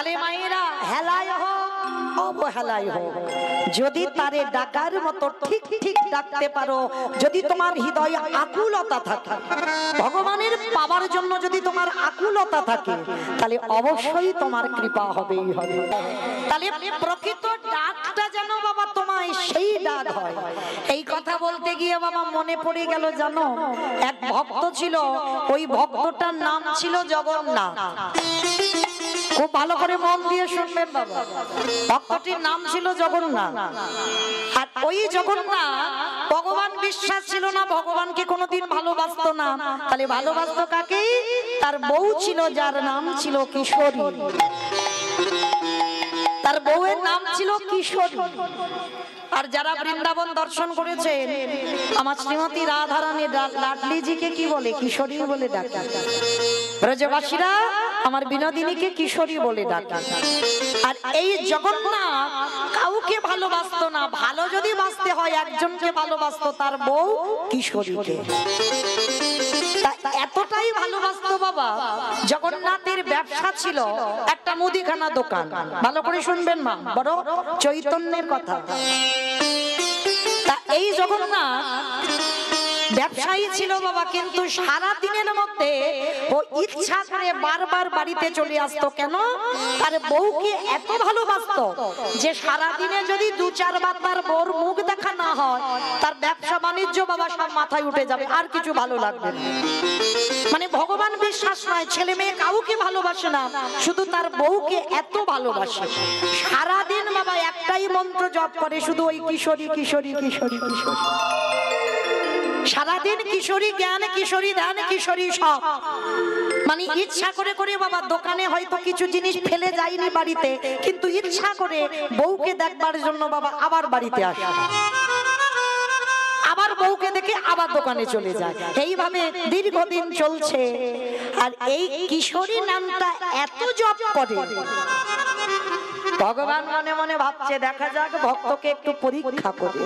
তাহলে মায়েরা হেলায় হোক অবহেলায় হোক, যদি তারে ডাকার মতো ঠিক ঠিক ডাকতে পারো, যদি তোমার হৃদয়ে আকুলতা থাকে, ভগবানের পাওয়ার জন্য যদি তোমার আকুলতা থাকে, তাহলে অবশ্যই তোমার কৃপা হবেই হবে। তাহলে প্রকৃত ডাকটা যেন বাবা তোমায় সেই ডাক হয়। এই কথা বলতে গিয়ে বাবা মনে পড়ে গেল, জানো এক ভক্ত ছিল, ওই ভক্তটার নাম ছিল জগন্নাথ। খুব ভালো করে মন দিয়ে শুনবেন বাবা, ভক্তটির নাম ছিল জগন্নাথ। আর ওই জগন্নাথ ভগবান বিশ্বাস ছিল না, ভগবানকে কোনোদিন ভালোবাসতো না। তাহলে ভালোবাসতো কাকে? তার বউ ছিল, যার নাম ছিল কিশোরী। তার বউয়ের নাম ছিল কিশোরী। আর যারা বৃন্দাবন দর্শন করেছেন, আমার শ্রীমতী রাধারানী লাডলিজিকে কি বলে? কিশোরী বলে ডাকে। ব্রজবাসীরা আমার বিনোদিনীকে কিশোরী বলে ডাকে। আর এই জগন্নাথ কাউকে ভালোবাসতো না, ভালো যদি বাসতে হয় একজনকে ভালোবাসতো, তার বউ কিশোরীকে। এতটাই ভালোবাসতো বাবা, জগন্নাথের ব্যবসা ছিল একটা মুদিখানা দোকান। ভালো করে শুনবেন মা, বড় চৈতন্যের কথা। তা এই জগন্নাথ ব্যবসায়ী ছিল বাবা, কিন্তু সারা দিনের মধ্যে ও ইচ্ছা করে বারবার বাড়িতে চলে আসতো। কেন? তার বউকে এত ভালোবাসতো যে সারা দিনে যদি 2-4 বার তার বউর মুখ দেখা না হয়, তার ব্যবসা বাণিজ্য বাবা সব মাথায় উঠে যাবে, আর কিছু ভালো লাগবে না। মানে ভগবান বিশ্বাস নয়, ছেলে মেয়ে কাউকে ভালোবাসে না, শুধু তার বউকে এত ভালোবাসে। সারাদিন বাবা একটাই মন্ত্র জপ করে, শুধু ওই কিশোরী কিশোরী কিশোরী কিশোরী। সারাদিন কিশোরী জ্ঞান, কিশোরী ধ্যান, কিশোরী সব। মানে ইচ্ছা করে করে বাবা দোকানে হয়তো কিছু জিনিস ফেলে যায়নি বাড়িতে, কিন্তু ইচ্ছা করে বউকে দেখবার জন্য বাবা আবার বাড়িতে আসে, আবার বউকে দেখে আবার দোকানে চলে যায়। এইভাবে দীর্ঘদিন চলছে। আর এই কিশোরী নামটা এত জপ করে, ভগবান মনে মনে ভাবছে দেখা যাক ভক্তকে একটু পরীক্ষা করে,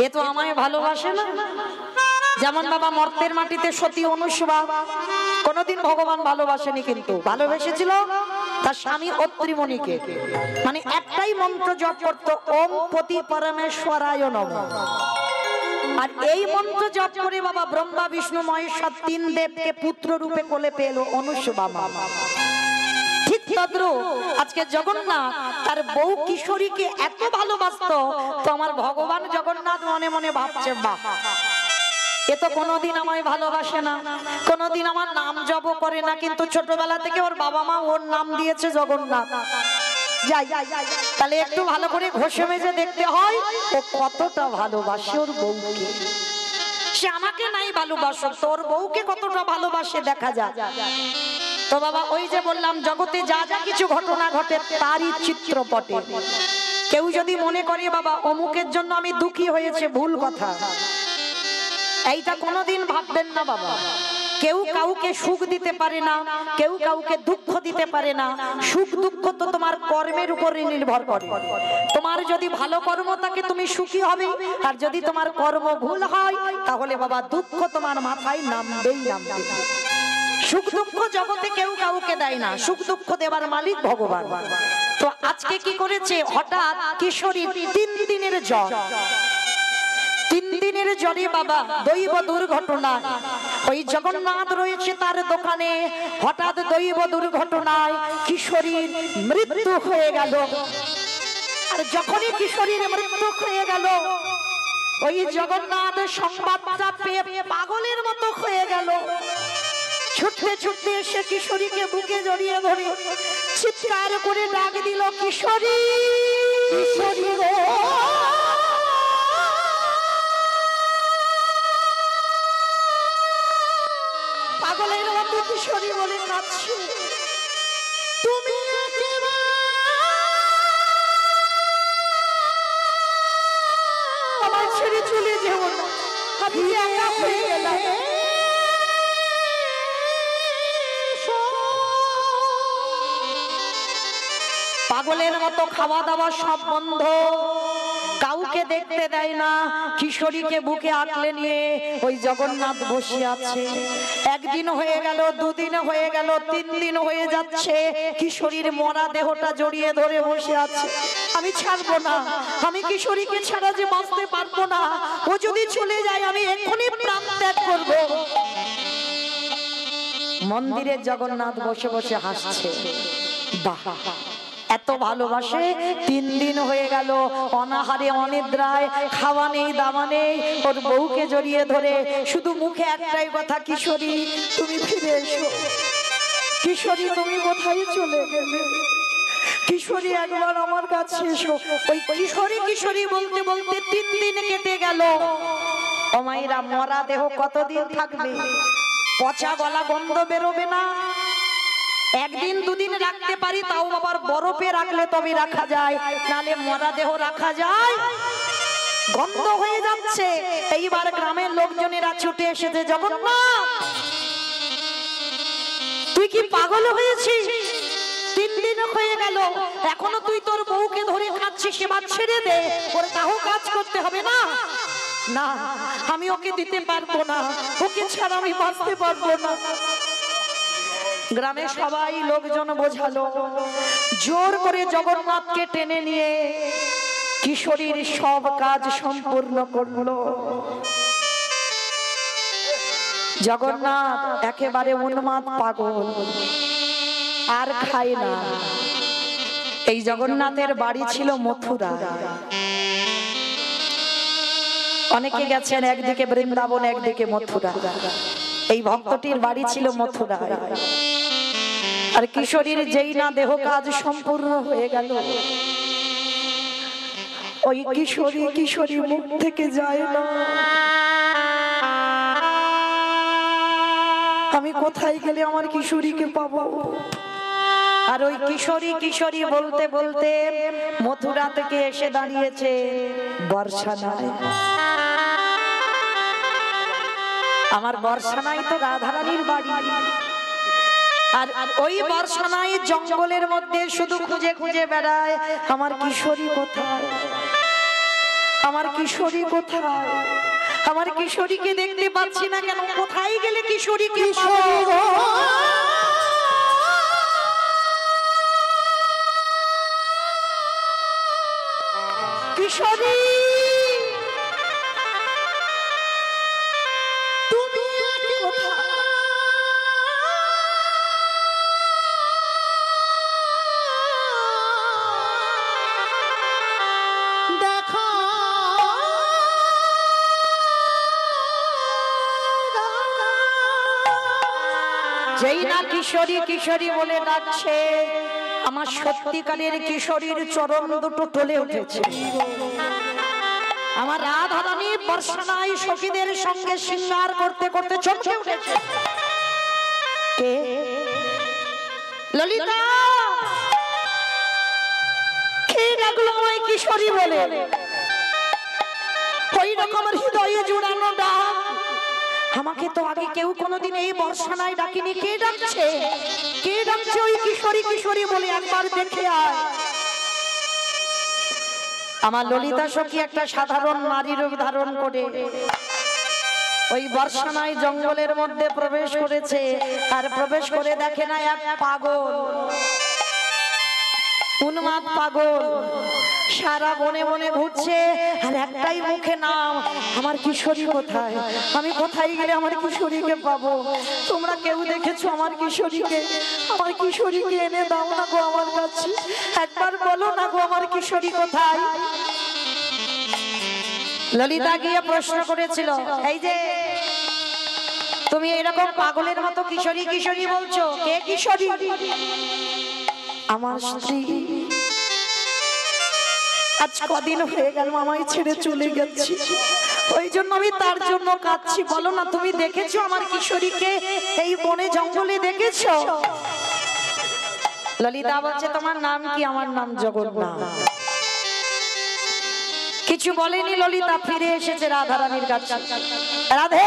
এ তো আমায় ভালোবাসে না। যেমন বাবা মর্তের মাটিতে সতী অনুসুয়া কোনদিন ভগবান ভালোবাসেনি, কিন্তু ভালোবেসেছিল তার স্বামী অত্রিমণিকে। মানে একটাই মন্ত্র জপ করতো, ওম পতি পরমেশ্বরায় নমঃ। আর এই মন্ত্র জপ করে বাবা ব্রহ্মা বিষ্ণু মহেশ্বর 3 দেবকে পুত্র রূপে কোলে পেল অনুসুয়া মা। ঠিক তদ্রূপ আজকে জগন্নাথ তার বউ কিশোরীকে এত ভালোবাসতো, তো আমার ভগবান জগন্নাথ মনে মনে ভাবছে, বাহ, এ তো কোনোদিন আমায় ভালোবাসে না, কোনোদিন আমার নাম জপ করে না, কিন্তু ছোটবেলা থেকে ওর বাবা মা ওর নাম দিয়েছে জগন্নাথ। যাই, তাহলে একটু ভালো করে ঘষে মেজে দেখতে হয় ও কতটা ভালোবাসে ওর বউকে। সে আমাকে নাই ভালোবাসো, তোর বউকে কতটা ভালোবাসে দেখা যায়। তো বাবা ওই যে বললাম, জগতে যা যা কিছু ঘটনা ঘটে তারই চিত্রপটে। কেউ যদি মনে করে বাবা অমুকের জন্য আমি দুঃখী হয়েছে, ভুল কথা। এইটা কোনোদিন ভাববেন না বাবা। কেউ কাউকে সুখ দিতে পারে না, কেউ কাউকে দুঃখ দিতে পারে না। সুখ দুঃখ তো তোমার কর্মের উপরে নির্ভর করে। তোমার যদি ভালো কর্ম থাকে তুমি সুখী হবে, আর যদি তোমার কর্ম ভুল হয় তাহলে বাবা দুঃখ তোমার মাথায় নামবেই নামবে। সুখ দুঃখ জগতে কেউ কাউকে দেয় না, সুখ দুঃখ দেবার মালিক ভগবান। তো আজকে কি করেছে, হঠাৎ কিশোরী 3 দিনের জ্বর, 3 দিনের জ্বরে বাবা দৈব দুর্ঘটনায়, ওই জগন্নাথ রয়েছে তার দোকানে, হঠাৎ দৈব দুর্ঘটনায় কিশোরীর মৃত্যু হয়ে গেল। আর যখনই কিশোরীর মৃত্যু হয়ে গেল, ওই জগন্নাথ সংবাদটা পেয়ে পাগলের মতো হয়ে গেল। ছুটতে ছুটতে এসে কিশোরীকে বুকে জড়িয়ে ধরে চিৎকার করে ডাক দিল, কিশোরী কিশোরী গো। পাগলের মতো কিশোরী বলে কাঁদছে, তুমি আমার ছেড়ে চলে যেও না, আমি একা হয়ে গেলাম। পাগলের মতো খাওয়া দাওয়া সব বন্ধ, কাউকে দেখতে দেয় না। কিশোরীকে বুকে আঁকলে নিয়ে ওই জগন্নাথ বসে আছে। একদিন হয়ে গেল, দুদিন হয়ে গেল, 3 দিন হয়ে যাচ্ছে, কিশোরীর মরা দেহটা জড়িয়ে ধরে বসে আছে। আমি ছাড়বো না, আমি কিশোরীকে ছাড়া যে বাঁচতে পারবো না। ও যদি চলে যায় আমি এক্ষুনি প্রাণ ত্যাগ করবো। মন্দিরে জগন্নাথ বসে বসে হাসছে। বাহ, এত ভালোবাসে। 3 দিন হয়ে গেল, অনাহারে অনিদ্রায়, খাওয়া নেই দাওয়া নেই, ওর বউকে জড়িয়ে ধরে শুধু মুখে একটাই কথা, কিশোরী তুমি ফিরে এসো, কিশোরী তুমি কোথায় চলে গেলে, কিশোরী একবার আমার কাছে এসো। ওই কিশোরী কিশোরী বলতে বলতে 3 দিন কেটে গেল। ও মায়েরা, মরা দেহ কতদিন থাকবে? পচা গলা গন্ধ বেরোবে না? একদিন দুদিন রাখতে পারি, তাও আবার বরফে রাখলে তবে রাখা যায়, নালে মরা দেহ রাখা যায়? গন্ধ হয়ে যাচ্ছে। এইবার গ্রামের লোকজনেরা ছুটে এসেছে, জগন্নাথ তুই কি পাগল হয়েছিস? 3 দিন হয়ে গেল, এখনো তুই তোর বউকে ধরে খাচ্ছিস, এবার ছেড়ে দে, ওর কাহ কাজ করতে হবে না। না, আমি ওকে দিতে পারবো না, ওকে ছাড়া আমি বাঁচতে পারবো না। গ্রামে সবাই লোকজন বোঝালো, জোর করে জগন্নাথকে টেনে নিয়ে কিশোরীর সব কাজ সম্পূর্ণ করলো। জগন্নাথ একেবারে উন্মাদ পাগল, আর খায় না। এই জগন্নাথের বাড়ি ছিল মথুরা। অনেকে গেছেন, একদিকে বৃন্দাবন একদিকে মথুরা। এই ভক্তটির বাড়ি ছিল মথুরা। আর কিশোরীর যেই না দেহ কাজ সম্পূর্ণ হয়ে গেল, ওই কিশোরী মুখ থেকে যায় না। আমি কোথায় গেলে আমার কিশোরীকে পাবো? আর ওই কিশোরী বলতে বলতে মথুরা থেকে এসে দাঁড়িয়েছে বর্ষানায়। আমার বর্ষানায় তো রাধারানীর বাড়ি। আর ওই বর্ষানায় জঙ্গলের মধ্যে শুধু খুঁজে খুঁজে বেড়ায়, আমার কিশোরী কোথায়, আমার কিশোরী কোথায়, আমার কিশোরীকে দেখতে পাচ্ছি না কেন? কোথায় গেলে কিশোরীকে পাবো? কিশোরী তুমি কোথায়? দেখো যেই না কিশোরী বলে ডাকছে, আমার সত্যিকারের কিশোরীর চরণ দুটো টলে উঠেছে। আমার রাধারানী বর্ষানায় সখীদের সঙ্গে শৃঙ্গার করতে করতে চমকে উঠেছে। কে? ললিতা। কে ডাকলো আমায় কিশোরী বলে? ওই রকমের হৃদয়ে জোড়ানো ডাক। আমাকে তো আগে কেউ কোনোদিন এই বর্ষানায় ডাকিনি। কে ডাকছে? কে ডাকছে ওই কিশোরী বলে? একবার দেখে আয়। আমার ললিতা সখী একটা সাধারণ নারী রূপ ধারণ করে ওই বর্ষানায় জঙ্গলের মধ্যে প্রবেশ করেছে। আর প্রবেশ করে দেখে না এক পাগল, উন্মাদ পাগল, সারা বনে বনে ঘুরছে, আর একটাই মুখে নাম, আমার কিশোরী কোথায়, আমি কোথায় গেলে আমার কিশোরীকে পাবো? তোমরা কেউ দেখেছো আমার কিশোরীকে? আমার কিশোরীকে এনে দাও না গো আমার কাছে, একবার বলো না গো আমার কিশোরী কোথায়? ললিতা গিয়ে প্রশ্ন করেছিল, এই যে তুমি এরকম পাগলের মতো কিশোরী বলছো, কে কিশোরী? আমার স্ত্রী। আজ কদিন হয়ে গেল আমায় ছেড়ে চলে গেছে, ওই জন্য আমি তার জন্য কাঁদছি। বলো না তুমি দেখেছো আমার কিশোরীকে এই বনে জঙ্গলে দেখেছো? ললিতা বলছে, তোমার নাম কি? আমার নাম জগন্নাথ। কিছু বলেনি ললিতা, ফিরে এসেছে রাধারানীর কাছে। রাধে,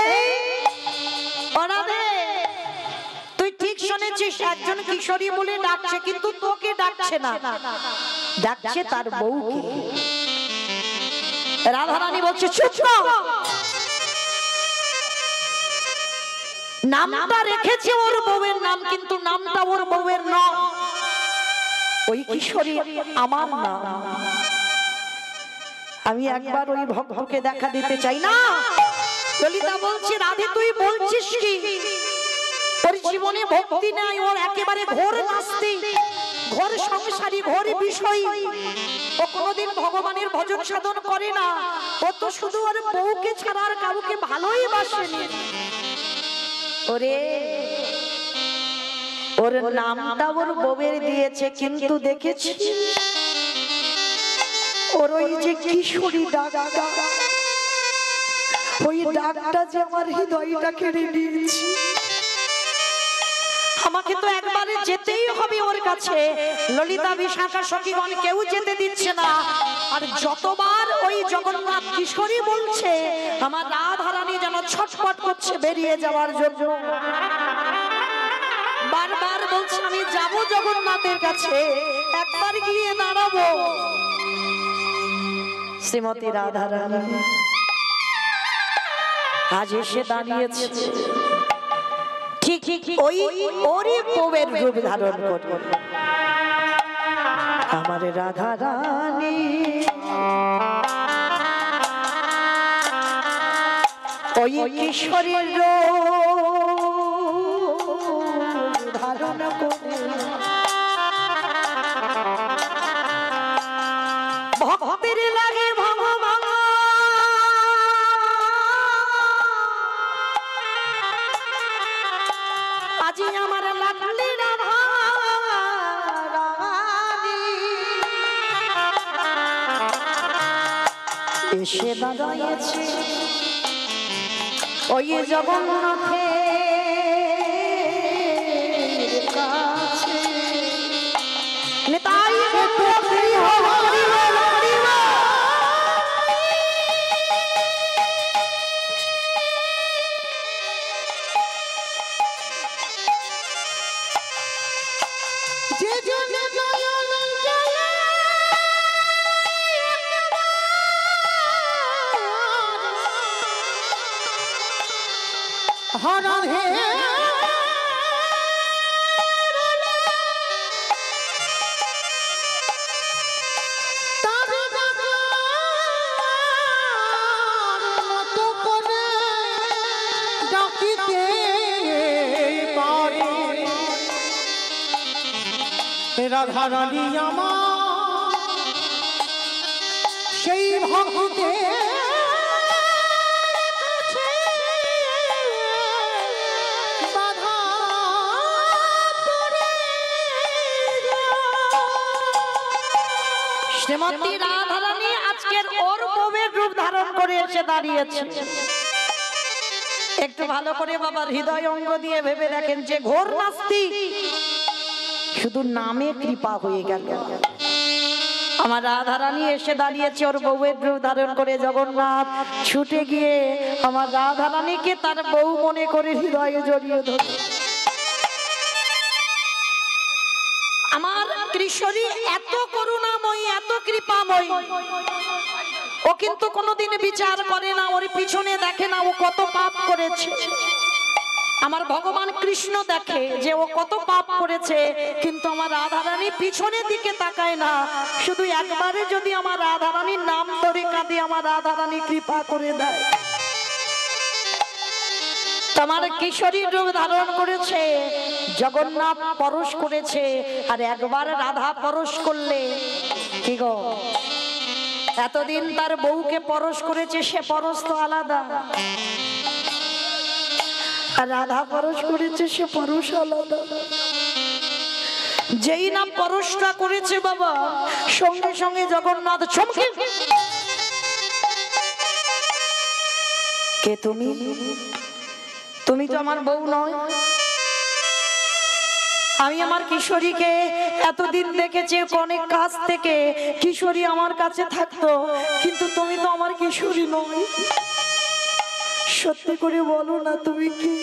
ও রাধে, তুই ঠিক শুনেছিস, শুনেছিস একজন কিশোরী বলে ডাকছে, কিন্তু তোকে ডাকছে না, ডাকছে তার বউকে। রাধারানী বলছে চুপ কর, নামটা রেখেছে ওর বউয়ের নাম, কিন্তু নামটা ওর বউয়ের নয়, ওই কিশোরী আমার নাম। আমি একবার ওই ভক্তকে দেখা দিতে চাই না। ললিতা বলছে রাধে তুই বলছিস কি, তোর জীবনে ভক্তি নাই, ওর একেবারে ঘোর নাস্তিক, ঘোর সংসারী, ঘোর বিষয়, ও কোনোদিন ভগবানের ভজন সাধন করে না, ও তো শুধু ওর বউকে ছাড়া আর কাউকে ভালোই বাসেনি। ওরে ওর নামটা ওর বউয়ের দিয়েছে, কিন্তু দেখেছি ওর ওই যে কিশোরী ডাকটা, ওই ডাকটা যে আমার হৃদয়টা কেড়ে নিয়েছে। আমাকে তো একবারে যেতেই হবে ওর কাছে। ললিতা বিশাখা সখীগণ কেউ যেতে দিচ্ছে না, আর যতবার ওই জগন্নাথ কিশোরী বলছে আমার রাধারানী যেন ছটফট করছে বেরিয়ে যাওয়ার জন্য। বারবার বলছে আমি যাব জগন্নাথের কাছে, একবার গিয়ে দাঁড়াবো। শ্রীমতী রাধারানী আজ এসে দাঁড়িয়েছে ঠিক ওই ওরই বউয়ের রূপ ধারণ করে। আমার রাধারানী ওই কিশোরীর রূপ ধারণ করে ভক্তের লাগে ভগবান, আজি আমার লাগলে রাধারানী এসে দাঁড়িয়েছে ওই জগন্নাথের কাছে। নেতাই রাধারানী আমার সেই ভক্তে বাধা শ্রীমতী রাধারানী আজকের ওর বউয়ের রূপ ধারণ করে এসে দাঁড়িয়েছে। একটু ভালো করে বাবার হৃদয় অঙ্গ দিয়ে ভেবে দেখেন যে ঘোর নাস্তিক শুধু নামে কৃপা হয়ে গেল। আমার রাধারানী এসে দাঁড়িয়েছে ওর বউয়ের রূপ ধারণ করে। জগন্নাথ ছুটে গিয়ে আমার রাধারানীকে তার বউ মনে করে হৃদয়ে জড়িয়ে ধরে। আমার কিশোরী এত করুণাময়ী, এত কৃপাময়ী, ও কিন্তু কোনোদিন বিচার করে না, ওর পিছনে দেখে না ও কত পাপ করেছে। আমার ভগবান কৃষ্ণ দেখে যে ও কত পাপ করেছে, কিন্তু আমার রাধারানী পিছনের দিকে তাকায় না। শুধু একবারে যদি আমার রাধারানীর নাম ধরে কাঁদে, আমার রাধারানী কৃপা করে দেয়। তোমার কিশোরীর রূপ ধারণ করেছে, জগন্নাথ পরশ করেছে, আর একবার রাধা পরশ করলে কি গো, এতদিন তার বউকে পরশ করেছে, সে পরশ তো আলাদা, আর রাধা পরশ করেছে সে পরশ আলাদা। যেই না পরশটা করেছে বাবা, সঙ্গে সঙ্গে জগন্নাথ চমকে, কে তুমি? তুমি তো আমার বউ নয়। আমি আমার কিশোরীকে এতদিন দেখেছি অনেক কাছ থেকে, কিশোরী আমার কাছে থাকতো, কিন্তু তুমি তো আমার কিশোরী নয়। সত্যি করে বলো না তুমি কি?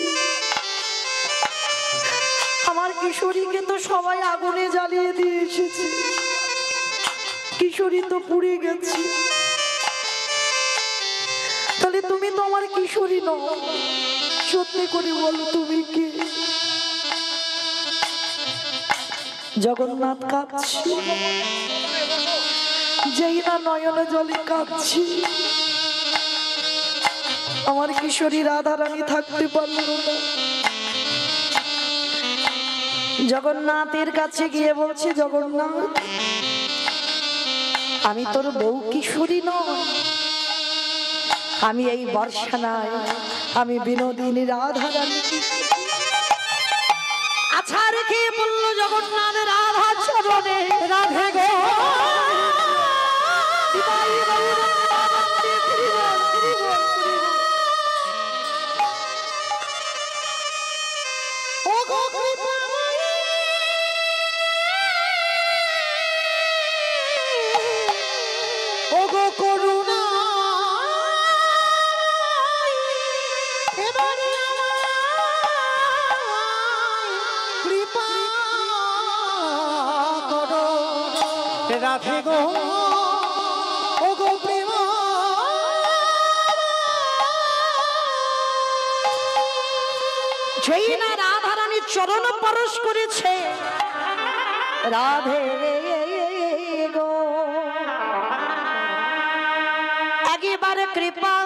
আমার কিশোরীকে তো সবাই আগুনে জ্বালিয়ে দিয়ে এসেছে, কিশোরী তো পুড়ে গেছে, তাহলে তুমি তো আমার কিশোরী নও, সত্যি করে বলো তুমি কে? জগন্নাথ কাঁদছি, যেই না নয়নে জলে কাঁদছি, আমার কিশোরী রাধারানী থাকতে পারল না। জগন্নাথের কাছে গিয়ে বলছে, জগন্নাথ আমি তোর বউ কিশোরী নয়, আমি এই বর্ষা নাই, আমি বিনোদিনী রাধারানী। আচ্ছা রেখে বলল জগন্নাথ রাধা চরণে, রাধে গো রাধে গো ও গো প্রেম, যেই না রাধারানীর চরণ পরশ করেছে, রাধে গো একেবারে কৃপা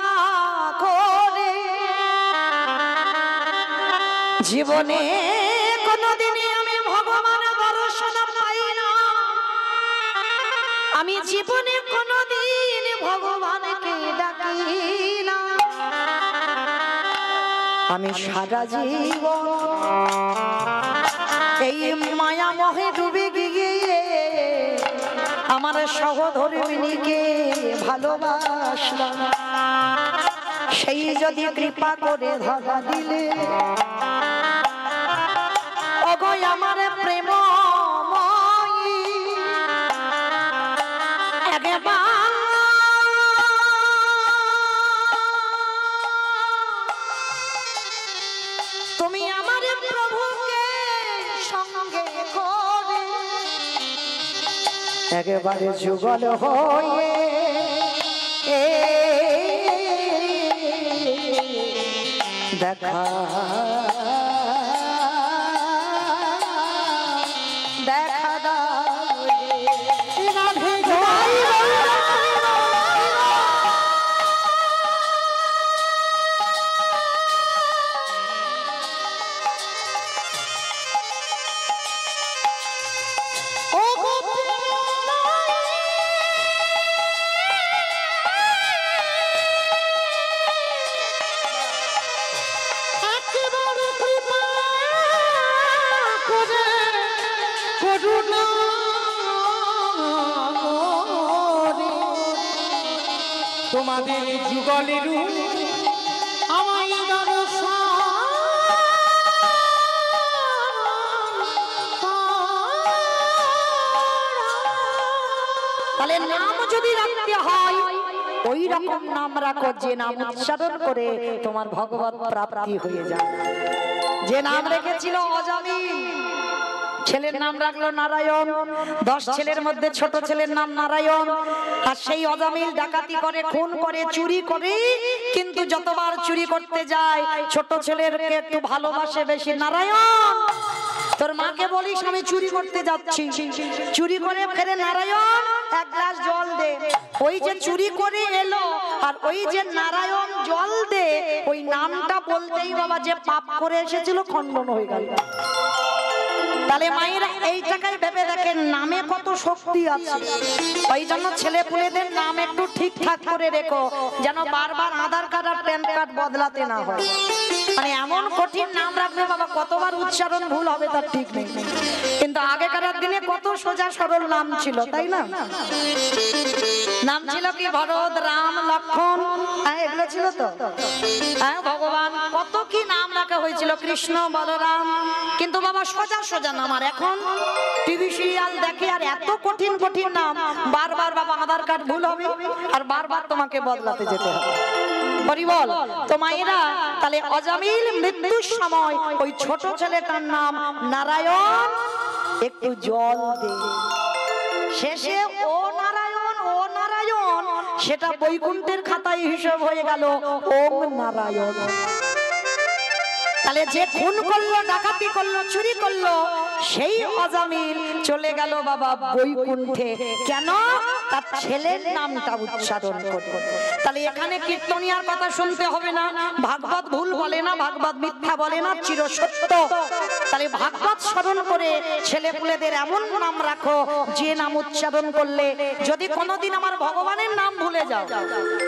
করে, জীবনে কোনদিনই আমি ভগবান দর্শন পাই না, আমি জীবনে কোনদিন ভগবানকে ডাকি না, আমি সারা জীবন এই মায়া মোহে ডুবে গিয়ে আমার সহধর্মিণীকে ভালোবাসলাম, সেই যদি কৃপা করে ধরা দিলে অগয় আমার প্রেম তুমি আমার প্রভুকে সঙ্গে করে একেবারে যুগল হয়ে দেখা দেখা দাও তোমাদের যুগলের আমায় দর্শন, তাহলে নাম যদি রাখতে হয় ওই রকম নাম রাখো যে নাম উচ্চারণ করে তোমার ভগবত প্রাপ্তি হয়ে যায়। যে নাম রেখেছিল অজামিল, ছেলের নাম রাখলো নারায়ণ, 10 ছেলের মধ্যে ছোট ছেলের নাম নারায়ণ, আর সেই অজামিল ডাকাতি করে, খুন করে, চুরি করে, কিন্তু যতবার চুরি করতে যায় ছোট ছেলেরকে একটু ভালোবাসে বেশি। নারায়ণ তোর মাকে বলিস আমি চুরি করতে যাচ্ছি, চুরি করে ফেরে নারায়ণ এক গ্লাস জল দে। ওই যে চুরি করে এলো আর ওই যে নারায়ণ জল দে, ওই নামটা বলতেই বাবা যে পাপ করে এসেছিল খণ্ডন হয়ে গেল। তাহলে মায়েরা এই জায়গায় ভেবে দেখেন নামে কত শক্তি আছে। ওই জন্য ছেলে পুলেদের নাম একটু ঠিকঠাক করে রেখো, যেন বারবার আধার কার্ড আর প্যান কার্ড বদলাতে না হয়। মানে এমন কঠিন নাম রাখবে বাবা, কতবার উচ্চারণ ভুল হবে তার ঠিক নেই। কিন্তু আগেকার দিনে কত সোজা সরল নাম ছিল, তাই না? নাম ছিল কি ভরত, রাম, লক্ষণ, হ্যাঁ এগুলো ছিল তো। হ্যাঁ ভগবান কত কি নাম রাখা হয়েছিল, কৃষ্ণ, বলরাম, কিন্তু বাবা সোজা সোজা নাম। আর এখন টিভি সিরিয়াল দেখে আর এত কঠিন কঠিন নাম, বারবার বাবা আধার কার্ড ভুল হবে আর বারবার তোমাকে বদলাতে যেতে হবে। হরি বল। তো মায়েরা তাহলে অজামিল অজামিল মৃত্যুর সময় ওই ছোট ছেলেটার নাম নারায়ণ একটু জল দে। শেষে ও নারায়ণ সেটা বৈকুণ্ঠের খাতায় হিসাব হয়ে গেল ওম নারায়ণ। তাহলে যে খুন করলো, ডাকাতি করলো, চুরি করলো, সেই অজামিল চলে গেল বাবা বৈকুণ্ঠে। কেন? তার ছেলের নামটা উচ্চারণ করলো। তাহলে এখানে কীর্তনিয়ার কথা শুনতে হবে না। ভাগবত ভুল বলে না, ভাগবত মিথ্যা বলে না, চির সত্য। তাহলে ভাগবত স্মরণ করে ছেলেপুলেদের এমন নাম রাখো যে নাম উচ্চারণ করলে যদি কোনোদিন আমার ভগবানের নাম ভুলে যাও,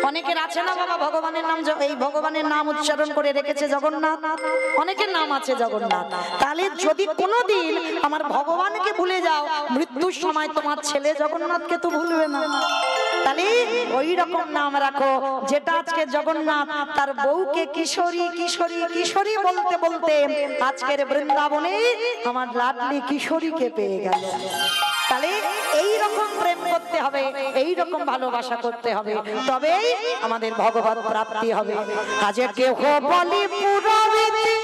অনেকের আছে না বাবা ভগবানের নাম, এই ভগবানের নাম উচ্চারণ করে রেখেছে জগন্নাথ, অনেকের নাম আছে জগন্নাথ। তাহলে যদি কোনোদিন আমার ভগবানকে ভুলে যাও, মৃত্যুর সময় তোমার ছেলে জগন্নাথকে তো ভুলবে না। তাহলে ওই রকম নাম রাখো যেটা আজকে জগন্নাথ তার বউকে কিশোরী কিশোরী কিশোরী বলতে বলতে আজকের বৃন্দাবনে আমার লাডলি কিশোরীকে পেয়ে গেল। তাহলে এই রকম প্রেম করতে হবে, এই রকম ভালোবাসা করতে হবে, তবেই আমাদের ভগবত প্রাপ্তি হবে। আজ কেহ বলি পুরবিতে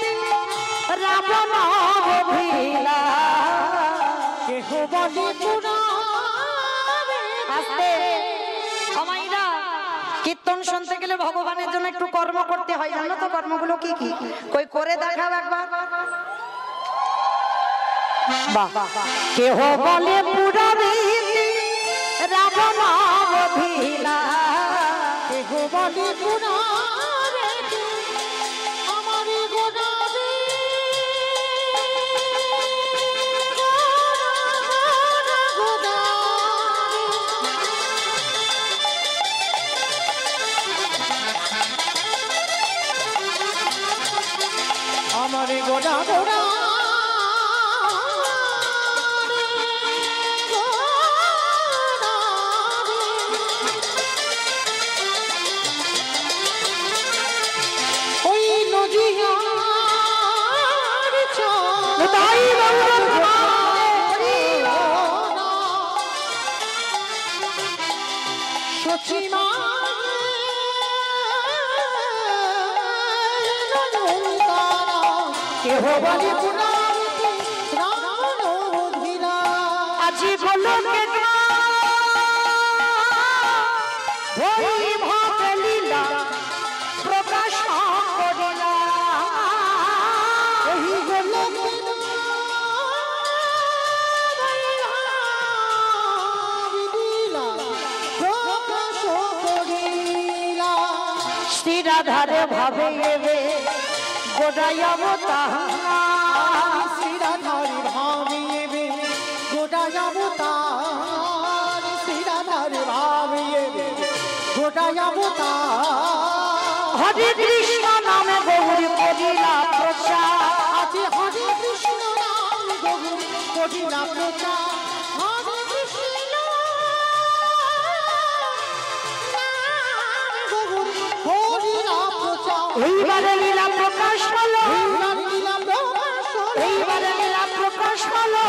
রাবণ অভিলা, কেহ বলি পুরা আস্তে আমাইরা কীর্তন শুনতে গেলে ভগবানের জন্য একটু কর্ম করতে হয়, জানো তো কর্মগুলো কি কি? কই করে দেখাও একবার। বাহ, কেহ বলে পুরবিতে রাবণ অভিলা, কেহ বলি পুরা আমার গোড়া আমার গোড়া গোড়া ওই নজিয়ার চাই সচিমা কেহ বলি পুরা আজি বলো হরি ভক্ত লীলা প্রকাশ করিলা, এই হলো শ্রী রাধারে ভাবে এবে গোড়াই অবতার, শ্রীরাধারি ভাবিয়েবে গোটা অবতার, শ্রীরাধারি ভাবিয়েবে গোটা অবতার। হরে কৃষ্ণ নামে গৌরী করিলা প্রচার, আছে হরে কৃষ্ণ নাম গৌরী করিলা প্রচার, হরে কৃষ্ণ নাম গৌরী করিলা প্রচার। এইবারে লীলা প্রকাশ হলো, লীলা প্রকাশ হলো, এইবারে লীলা প্রকাশ হলো,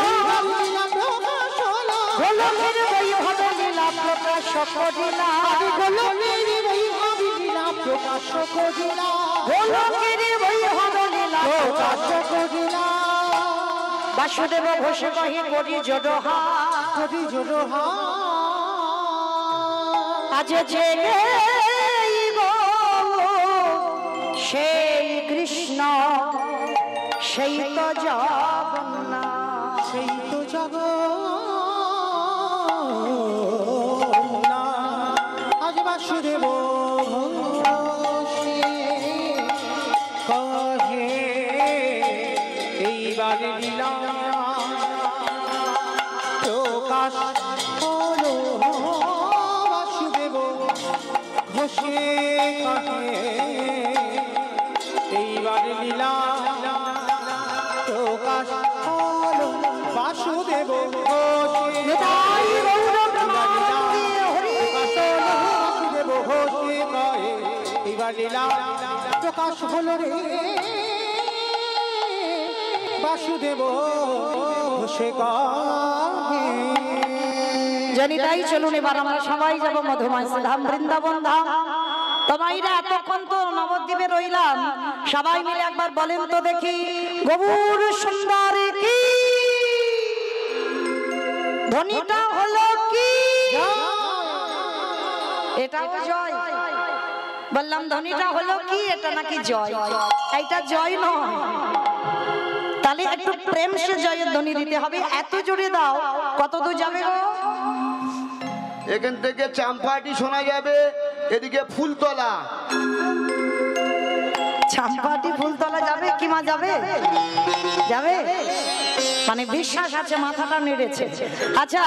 লীলা প্রকাশ হলো, গোলকের বই হলো লীলা প্রকাশ করিলা, গোলকের বৈভব লীলা প্রকাশ করিলা, গোলকের বই হলো লীলা প্রকাশ প্রকাশ। করিলা। বাসুদেব ঘোষে কহি করি জোড়হা, করি জোড়হা আজ জেগে গো সেই কৃষ্ণ সেই তো জগন্নাথ, সেই তো জগন্নাথ। আজ বাসুদেব ঘোষে কহে এইবার লীলা প্রকাশ হলো, বাসুদেব ঘোষে কহে এইবার লীলা প্রকাশ হলো, বাসুদেব ঘোষে নিতাই গৌর প্রেমানন্দে হরি বাসুদেব ঘোষে কহে এইবার লীলা প্রকাশ হলো রে, বাসুদেব ঘোষে কহে। জানি তাই চলুন এবার আমরা সবাই যাব মধুময় ধাম বৃন্দাবন ধাম। তো মাইরা এতক্ষণ তো নবদ্বীপে রইলাম, সবাই মিলে একবার বলেন তো দেখি, গৌর সুন্দরী কি ধ্বনিটা হলো কি? এটাও জয়। বললাম ধ্বনিটা হলো কি? এটা নাকি জয়? এইটা জয় নয়। তাহলে একটু প্রেম সে জয়ের ধ্বনি দিতে হবে। এত জোরে দাও, কত দূর যাবে গো? এখান থেকে চাম্পাটি শোনা যাবে, এদিকে ফুলতলা। চাম্পাটি ফুলতলা যাবে কি মা? যাবে যাবে, মানে বিশ্বাস আছে, মাথাটা নেড়েছে। আচ্ছা,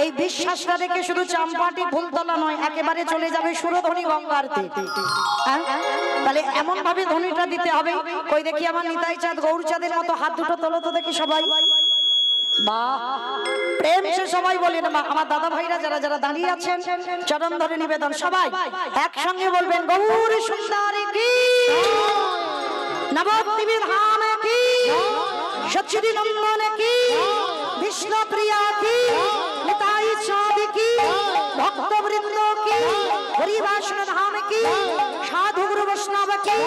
এই বিশ্বাসটা রেখে শুধু চাম্পাটি ফুলতলা নয়, একেবারে চলে যাবে সুরধ্বনি গঙ্গারতে। তাহলে এমন ভাবে ধ্বনিটা দিতে হবে। কই দেখি আমার নিতাই চাঁদ গৌরচাঁদের মতো হাত দুটো তোলো তো দেখি সবাই। বাহ, প্রেম সে সবাই বলেন। আমার দাদা ভাইরা যারা যারা দাঁড়িয়ে আছেন, চরণ ধরে নিবেদন, সবাই একসঙ্গে বলবেন, গৌর সুন্দরী কি, নবদ্বীপের ধাম কি, সচ্চিদানন্দন কি, বিষ্ণুপ্রিয়া কি, নিতাই চাঁদ কি, ভক্তবৃন্দ কি, হরিবাসন ধাম কি, সাধু গুরু বৈষ্ণব কি,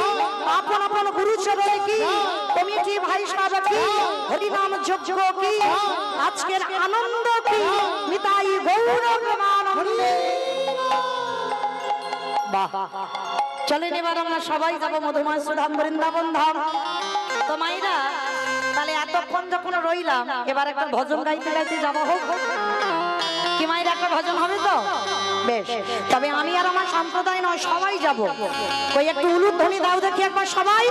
আপন আপন গুরুচরণ কি, কমিটি ভাই সাহেব কি, হরিনাম যজ্ঞ কি, আজকের আনন্দ কি, নিতাই গৌর প্রেমানন্দে। বাহ, চলেন এবার আমরা সবাই যাবো মধুময় সুধাম বৃন্দাবন ধাম। তো মাইরা, তাহলে এতক্ষণ যখন রইলাম, এবার একটা ভজন গাইতে গাইতে যাবো। হোক কি মাইরা, একটা ভজন হবে তো? বেশ, তবে আমি আর আমার সম্প্রদায় নয়, সবাই যাব। ওই একটু উলুধ্বনি দাও দেখি একবার সবাই।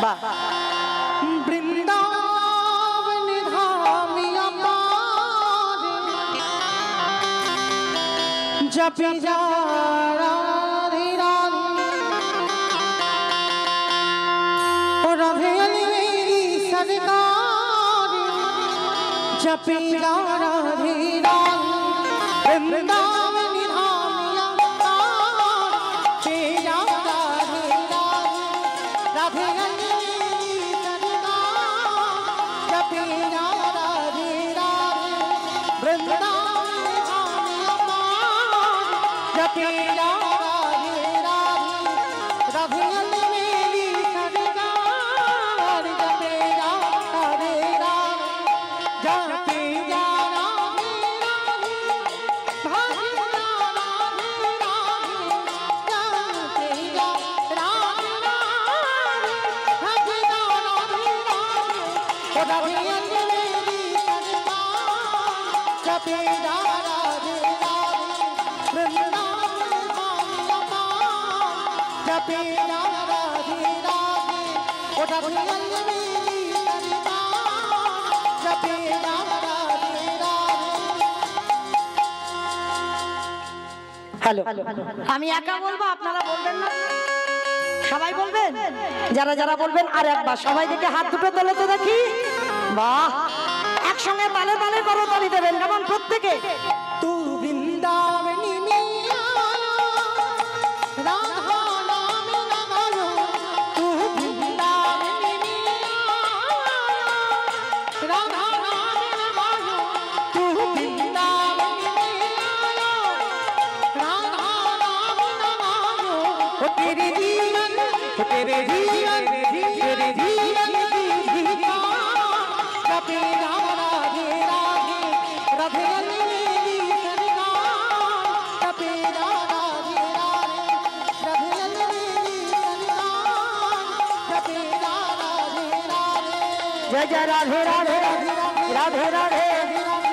বাহ, বৃন্দাবন ধামিয়া পারে জপি যা রাধে রাধে ও রাধে মেরি সরকার জপি যা রাধে রাধে বৃন্দাবন ধামিয়া পারে যা রাধে রাধে রাধে হ্যালো, আমি একা বলবো, আপনারা বলবেন না? সবাই বলবেন? যারা যারা বলবেন আর একবার সবাই দেখে হাত দুটো তোলো তো দেখি। বাহ, একসঙ্গে তালে তালে করতালি দেবেন, কেমন প্রত্যেকে? তু বৃন্দাবনী মিয়া রাধা নাম নাগায়ো, তু বৃন্দাবনী মিয়া রাধা নাম নাগায়ো, তু বৃন্দাবনী মিয়া রাধা নাম নাগায়ো, ও তেরে জীবন তেরে জীবন তেরে জীবন की गीता जपे राधे राधे राधे मेरी सरकार जपे राधे राधे राधे मेरी सरकार जपे राधे राधे। जय जय राधे राधे राधे राधे,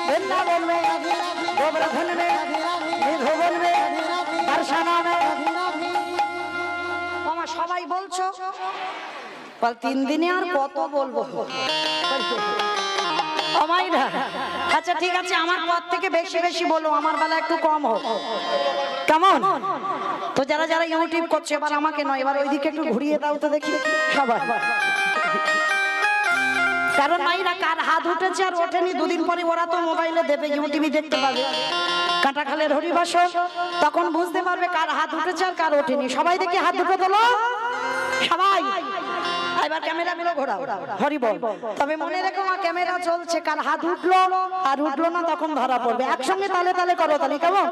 वृंदावन में, गोवर्धन में, निधोवन में, दर्शना में। আমার সবাই বলছো, বল 3 দিনে আর কত বলবো? আমাইরা, আচ্ছা ঠিক আছে, আমার পথ থেকে বেশি বেশি বলো, আমার বেলা একটু কম হোক, কেমন? তো যারা যারা ইউটিউব করছে, এবার আমাকে নয়, এবার ওইদিকে একটু ঘুরিয়ে দাও তো দেখি সবাই। কারণ মাইরা কার হাত উঠেছে আর ওঠেনি, দুদিন পরে ওরা তো মোবাইলে দেবে, ইউটিউবে দেখতে পাবে কাঁটাখালের হরিবাসর, তখন বুঝতে পারবে কার হাত উঠেছে আর কার ওঠেনি। সবাই দেখি হাত দুটো তোলো সবাই। এবার ক্যামেরা গুলো ঘোরাও, হরি বল। তবে মনে রেখো মা, ক্যামেরা চলছে, কার হাত উঠলো আর উঠলো না তখন ধরা পড়বে। একসঙ্গে তালে তালে করো তালি, কেমন?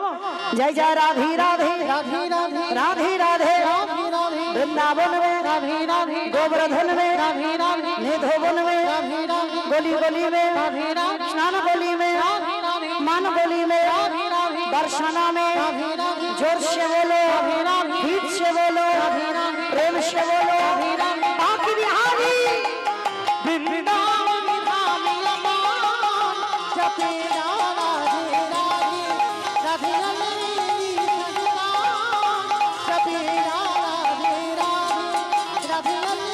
জয় জয় রাধে রাধে রাধে রাধে রাধে রাধে রাধে রাধে वृंदावन में রাধে রাধে गोवर्धन में রাধে রাধে निधोवन में রাধে রাধে गली गली में রাধে রাধে स्नान गली में রাধে राधे मान गली में राधे राधे दर्शना में राधे राधे जोर से बोलो, गीत से बोलो, प्रेम से बोलो, आखिर बिहारी वृंदावन धाम अमान जपे राधे राधे राधे राधे जपे राधे राधे राधे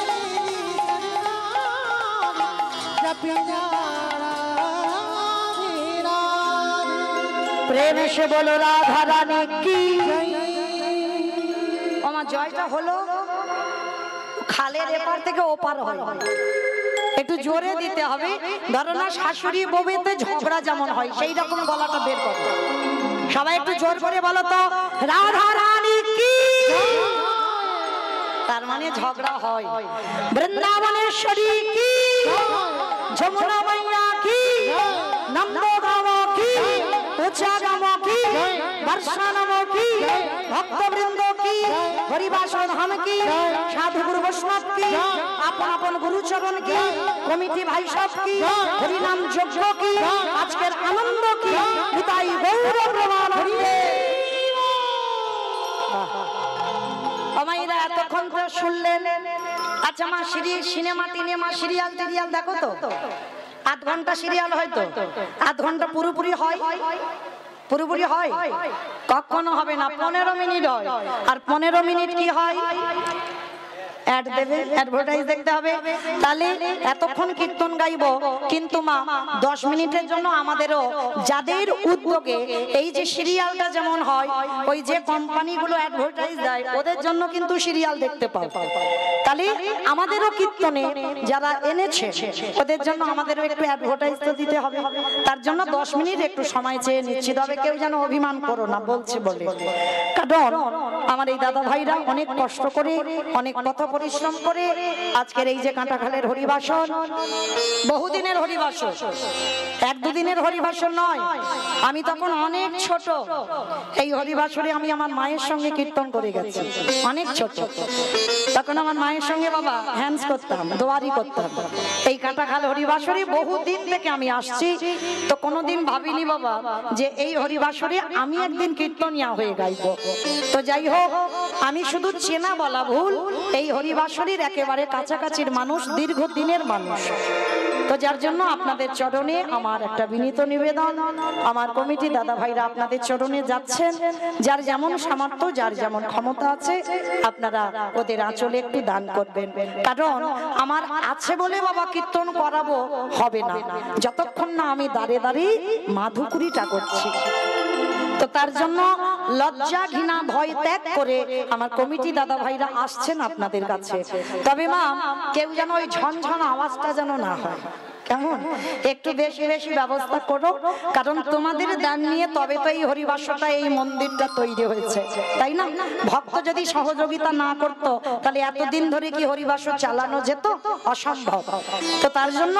जपे राधे राधे प्रेम से बोलो राधा रानी की আমার জয়টা হলো খালের এপার থেকে ওপার হয়, একটু জোরে দিতে হবে। ধরো না শাশুড়ি বউতে ঝগড়া যেমন হয় সেই রকম গলাটা বের করো। সবাই একটু জোর করে বলো তো, রাধা রানী কি। তার মানে ঝগড়া হয়। বৃন্দাবনেশ্বরী কি, যমুনা মাইয়া কি, নন্দগাঁও কি, উচ্চাগাঁও কি, বর্ষানাম কি, ভক্তবৃন্দ কি, হরিবাসর ধাম কি, সাধু গুরু বৈষ্ণব কি, আপন আপন গুরুচরণ কি, কমিটি ভাই সব কি, হরিনাম যজ্ঞ কি, আজকের আনন্দ কি, নিতাই গৌর প্রেমানন্দে। আমাইরা এতক্ষণ তো শুনলেন। আচ্ছা মা, সিনেমা টিনেমা সিরিয়াল টিরিয়াল দেখো তো? আধ ঘন্টা সিরিয়াল হয়তো, আধ ঘন্টা পুরোপুরি হয়? পুরোপুরি হয়? কখনো হবে না, 15 মিনিট হয়। আর 15 মিনিট কি হয়? অ্যাড দেবে, অ্যাডভার্টাইজ দেখতে হবে। তাহলে এতক্ষণ কীর্তন গাইবো, কিন্তু মা 10 মিনিটের জন্য আমাদেরও যাদের উদ্যোগে এই যে সিরিয়ালটা যেমন হয়, ওই যে কোম্পানিগুলো অ্যাডভার্টাইজ দেয় ওদের জন্য কিন্তু সিরিয়াল দেখতে পাও। তাহলে আমাদেরও কীর্তনে যারা এনেছে ওদের জন্য আমাদেরও একটু অ্যাডভার্টাইজ তো দিতে হবে। তার জন্য 10 মিনিট একটু সময় চেয়ে নিচ্ছি। তবে কেউ যেন অভিমান করো না বলছে বলে, কারণ আমার এই দাদা ভাইরা অনেক কষ্ট করে, অনেক কথা পরিশ্রম করে আজকের এই যে কাঁটাখালের হরিবাসন, বহুদিনের হরিবাসন, 1-2 দিনের হরিবাসন নয়। আমি তখন অনেক ছোট, এই হরিবাসরে আমি আমার মায়ের সঙ্গে কীর্তন করে গেছি, অনেক ছোট। তখন আমার মায়ের সঙ্গে বাবা হ্যান্ডস করতাম, দোয়ারি করতাম। এই কাঁটাখাল হরিবাসরে বহুদিন থেকে আমি আসছি, তো কোনোদিন ভাবিনি বাবা যে এই হরিবাসরে আমি একদিন কীর্তনিয়া হয়ে গাইব। তো যাই হোক, আমি শুধু চেনা বলা ভুল, এই হরিবাসরীর একেবারে কাছাকাছির মানুষ, দীর্ঘদিনের মানুষ। তো যার জন্য আপনাদের চরণে আমার একটা বিনীত নিবেদন, আমার কমিটি দাদা ভাইরা আপনাদের চরণে যাচ্ছেন। যার যেমন সামর্থ্য, যার যেমন ক্ষমতা আছে, আপনারা ওদের আঁচলে একটু দান করবেন। কারণ আমার আছে বলে বাবা কীর্তন করাবো হবে না, যতক্ষণ না আমি দাঁড়ে দাঁড়িয়ে মাধুকুরিটা করছি। তো তার জন্য লজ্জা ঘৃণা ভয় ত্যাগ করে আমার কমিটি দাদা ভাইরা আসছেন আপনাদের কাছে। তবে মা, কেউ যেন ওই ঝনঝন আওয়াজটা যেন না হয়, কেমন? একটু বেশি বেশি ব্যবস্থা করো, কারণ তোমাদের দান নিয়ে তবে তো এই হরিবাসটা, এই মন্দিরটা তৈরি হয়েছে, তাই না? ভক্ত যদি সহযোগিতা না করতো তাহলে এতদিন ধরে কি হরিবাস চালানো যেত? অসম্ভব। তো তার জন্য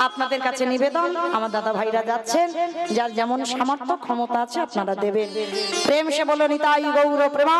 আপনাদের কাছে নিবেদন, আমার দাদা ভাইরা যাচ্ছেন, যার যেমন সামর্থ্য ক্ষমতা আছে আপনারা দেবেন। প্রেম সে বলো নিতাই গৌর প্রেমা।